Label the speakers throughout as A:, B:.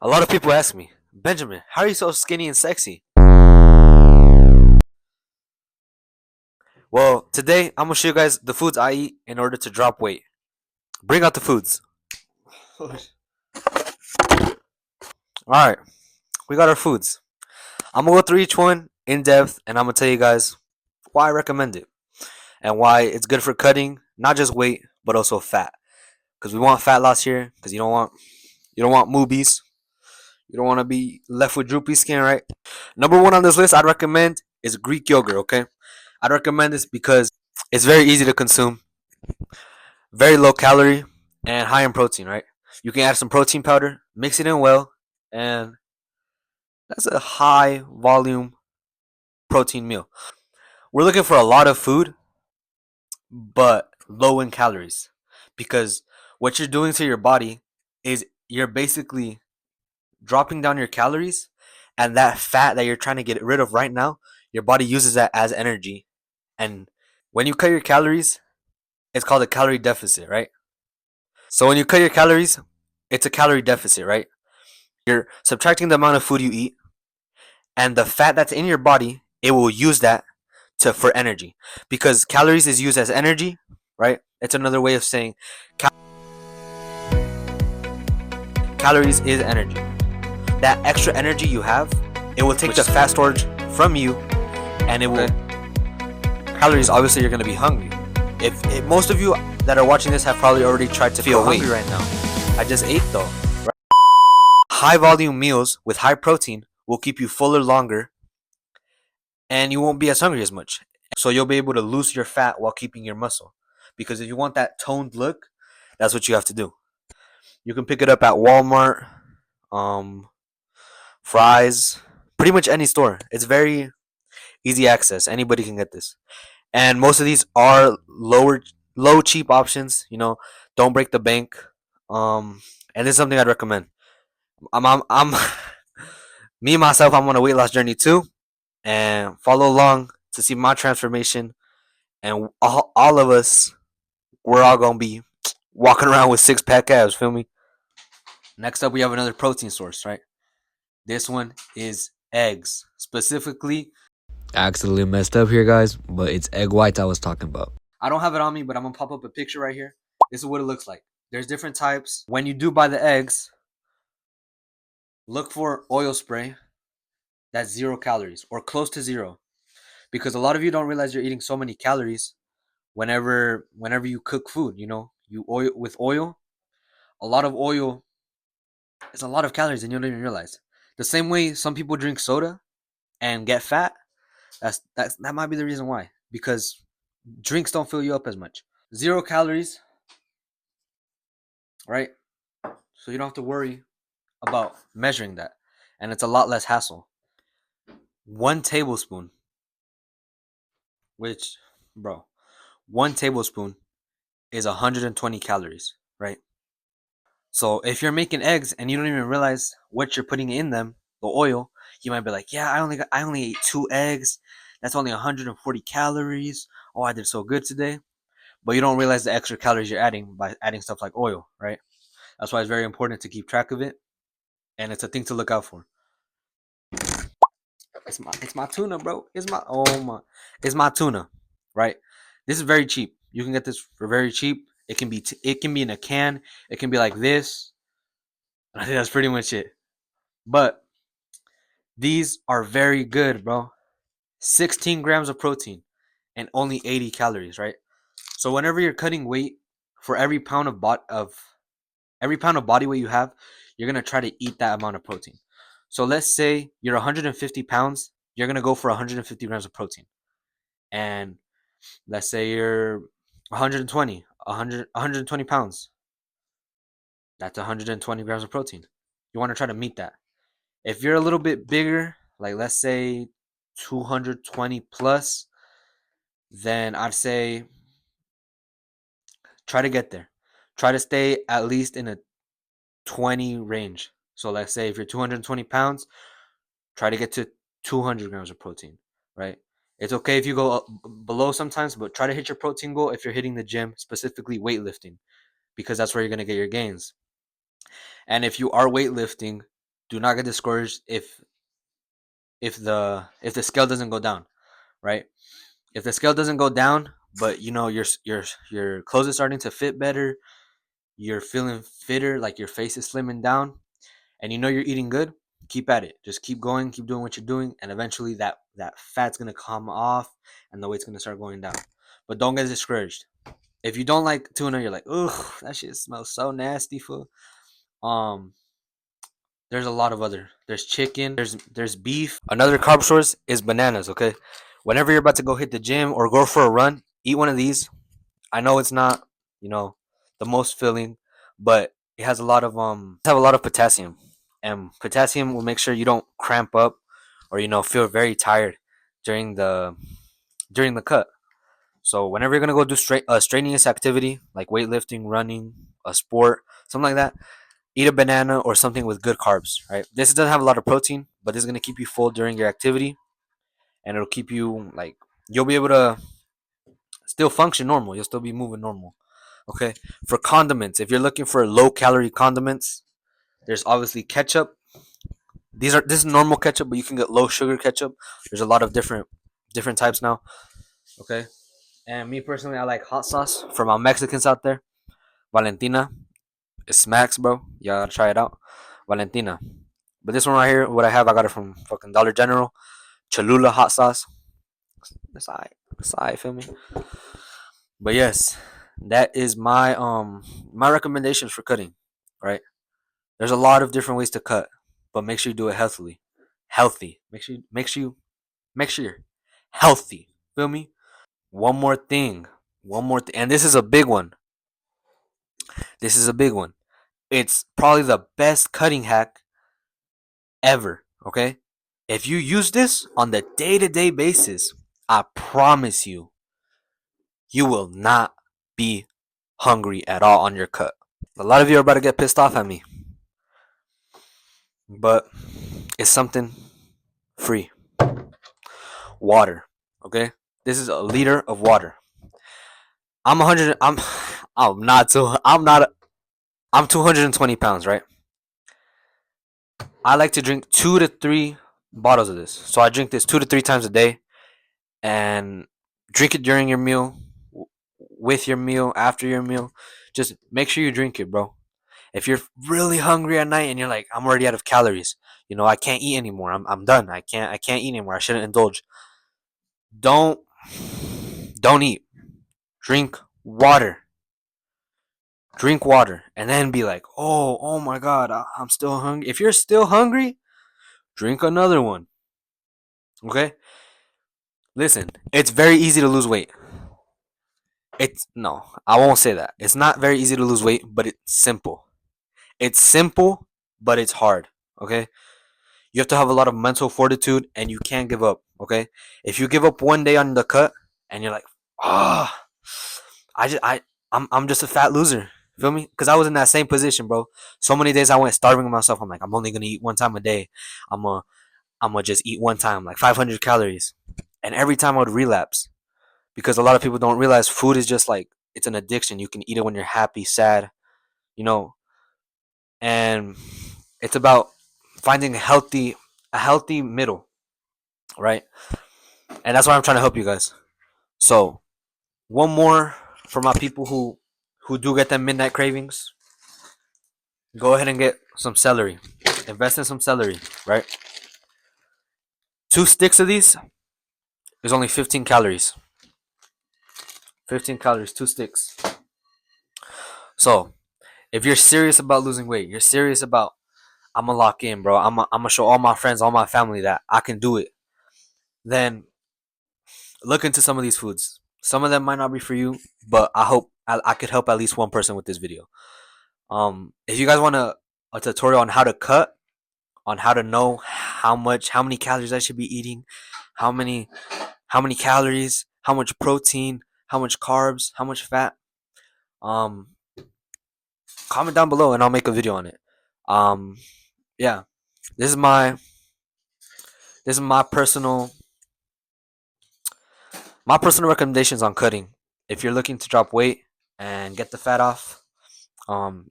A: A lot of people ask me, Benjamin, how are you so skinny and sexy? Well, today I'm gonna show you guys the foods I eat in order to drop weight. Bring out the foods. Alright, we got our foods. I'm gonna go through each one in depth and I'm gonna tell you guys why I recommend it and why it's good for cutting not just weight but also fat. Because we want fat loss here, because you don't want movies. You don't want to be left with droopy skin, right? Number one on this list I'd recommend is Greek yogurt, okay? I'd recommend this because it's very easy to consume, very low calorie, and high in protein, right? You can add some protein powder, mix it in well, and that's a high volume protein meal. We're looking for a lot of food, but low in calories. Because what you're doing to your body is you're basically dropping down your calories, and that fat that you're trying to get rid of right now, your body uses that as energy. And when you cut your calories, it's called a calorie deficit, right? So when you cut your calories, it's a calorie deficit, right? You're subtracting the amount of food you eat, and the fat that's in your body, it will use that to for energy, because calories is used as energy, right? It's another way of saying calories is energy. That extra energy you have, it will take the fat storage from you, and it will. Calories, obviously, you're gonna be hungry. If most of you that are watching this have probably already tried to feel hungry right now. I just ate though. Right? High volume meals with high protein will keep you fuller longer, and you won't be as hungry as much. So you'll be able to lose your fat while keeping your muscle. Because if you want that toned look, that's what you have to do. You can pick it up at Walmart, um, Fry's, pretty much any store. It's very easy access. Anybody can get this. And most of these are low cheap options. Don't break the bank. And this is something I'd recommend. I'm me myself. I'm on a weight loss journey too, and follow along to see my transformation. And all of us, we're all gonna be walking around with 6-pack abs. Feel me? Next up, we have another protein source, right? This one is eggs, specifically.
B: I accidentally messed up here, guys, but it's egg whites I was talking about.
A: I don't have it on me, but I'm gonna pop up a picture right here. This is what it looks like. There's different types. When you do buy the eggs, look for oil spray that's 0 calories or close to zero, because a lot of you don't realize you're eating so many calories whenever you cook food. You oil with oil. A lot of oil is a lot of calories, and you don't even realize. The same way some people drink soda and get fat. That might be the reason why. Because drinks don't fill you up as much. 0 calories, right? So you don't have to worry about measuring that, and it's a lot less hassle. 1 tablespoon, which, bro, 1 tablespoon is 120 calories, right? So if you're making eggs and you don't even realize what you're putting in them, the oil, you might be like, yeah, I only ate 2 eggs. That's only 140 calories. Oh, I did so good today. But you don't realize the extra calories you're adding by adding stuff like oil, right? That's why it's very important to keep track of it, and it's a thing to look out for. It's my tuna, bro. It's my tuna, right? This is very cheap. You can get this for very cheap. It can be in a can. It can be like this. I think that's pretty much it. But these are very good, bro. 16 grams of protein and only 80 calories, right? So whenever you're cutting weight, for every pound of body weight you have, you're gonna try to eat that amount of protein. So let's say you're 150 pounds, you're gonna go for 150 grams of protein. And let's say you're 120 pounds. That's 120 grams of protein. You want to try to meet that. If you're a little bit bigger, like let's say 220 plus, then I'd say try to get there. Try to stay at least in a 20 range. So let's say if you're 220 pounds, try to get to 200 grams of protein, right? It's okay if you go below sometimes, but try to hit your protein goal if you're hitting the gym, specifically weightlifting, because that's where you're going to get your gains. And if you are weightlifting, do not get discouraged if the scale doesn't go down, right? If the scale doesn't go down, but you know your clothes are starting to fit better, you're feeling fitter, like your face is slimming down, and you know you're eating good, keep at it. Just keep going, keep doing what you're doing, and eventually that fat's gonna come off and the weight's gonna start going down. But don't get discouraged. If you don't like tuna, you're like, ugh, that shit smells so nasty, fool. Um, there's a lot of other. There's chicken. There's beef. Another carb source is bananas. Okay, whenever you're about to go hit the gym or go for a run, eat one of these. I know it's not, you know, the most filling, but it has a lot of potassium, and potassium will make sure you don't cramp up or feel very tired during the cut. So whenever you're gonna go do strenuous activity like weightlifting, running, a sport, something like that, eat a banana or something with good carbs. Right. This doesn't have a lot of protein, but this is gonna keep you full during your activity, and it'll keep you like you'll be able to still function normal. You'll still be moving normal. Okay. For condiments, if you're looking for low calorie condiments, there's obviously ketchup. This is normal ketchup, but you can get low sugar ketchup. There's a lot of different types now. Okay. And me personally, I like hot sauce. For my Mexicans out there, Valentina. It smacks, bro. You gotta try it out. Valentina. But this one right here, what I have, I got it from fucking Dollar General. Cholula hot sauce. That's alright. That's alright, feel me? But yes, that is my recommendations for cutting. Right? There's a lot of different ways to cut, but make sure you do it healthily. Healthy. Make sure you're healthy. Feel me? One more thing. And this is a big one. This is a big one. It's probably the best cutting hack ever. Okay? If you use this on the day-to-day basis, I promise you, you will not be hungry at all on your cut. A lot of you are about to get pissed off at me, but it's something free. Water. Okay? This is a liter of water. I'm 100 I'm not too I'm not I'm 220 pounds, right? I like to drink 2 to 3 bottles of this. So I drink this 2 to 3 times a day, and drink it during your meal, with your meal, after your meal. Just make sure you drink it, bro. If you're really hungry at night and you're like, I'm already out of calories, I can't eat anymore. I'm done. I can't eat anymore. I shouldn't indulge. Don't don't eat. Drink water. Drink water and then be like, oh my god, I'm still hungry. If you're still hungry, drink another one. Okay? Listen, it's very easy to lose weight. It's no, I won't say that. It's not very easy to lose weight, but it's simple. It's simple, but it's hard. Okay? You have to have a lot of mental fortitude and you can't give up. Okay? If you give up one day on the cut and you're like, ah, I'm just a fat loser. Feel me? Because I was in that same position, bro. So many days I went starving myself. I'm like, I'm only gonna eat one time a day. I'm gonna just eat one time, like 500 calories. And every time I would relapse, because a lot of people don't realize food is just like it's an addiction. You can eat it when you're happy, sad, you know, and it's about finding a healthy middle, right? And that's why I'm trying to help you guys. So one more for my people who do get them midnight cravings. Go ahead and get some celery. Invest in some celery, right? 2 sticks of these is only 15 calories. 15 calories, 2 sticks. So, if you're serious about losing weight, you're serious about, I'm gonna lock in, bro. I'm gonna show all my friends, all my family that I can do it. Then look into some of these foods. Some of them might not be for you, but I hope I could help at least one person with this video. If you guys want a tutorial on how to cut, on how to know how many calories I should be eating, how many calories, how much protein, how much carbs, how much fat, um, comment down below and I'll make a video on it. Yeah, this is my personal recommendations on cutting. If you're looking to drop weight and get the fat off,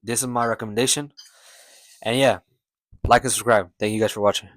A: this is my recommendation. And yeah, Like and subscribe. Thank you guys for watching.